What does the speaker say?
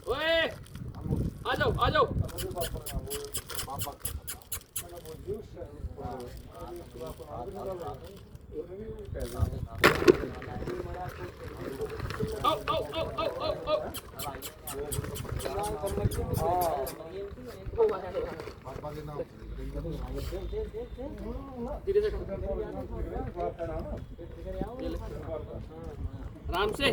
ਓਏ ਆ ਜਾਓ ਆ ਜਾਓ। ਆਓ ਆਓ ਆਓ ਆਓ ਆਓ ਆਓ। आराम से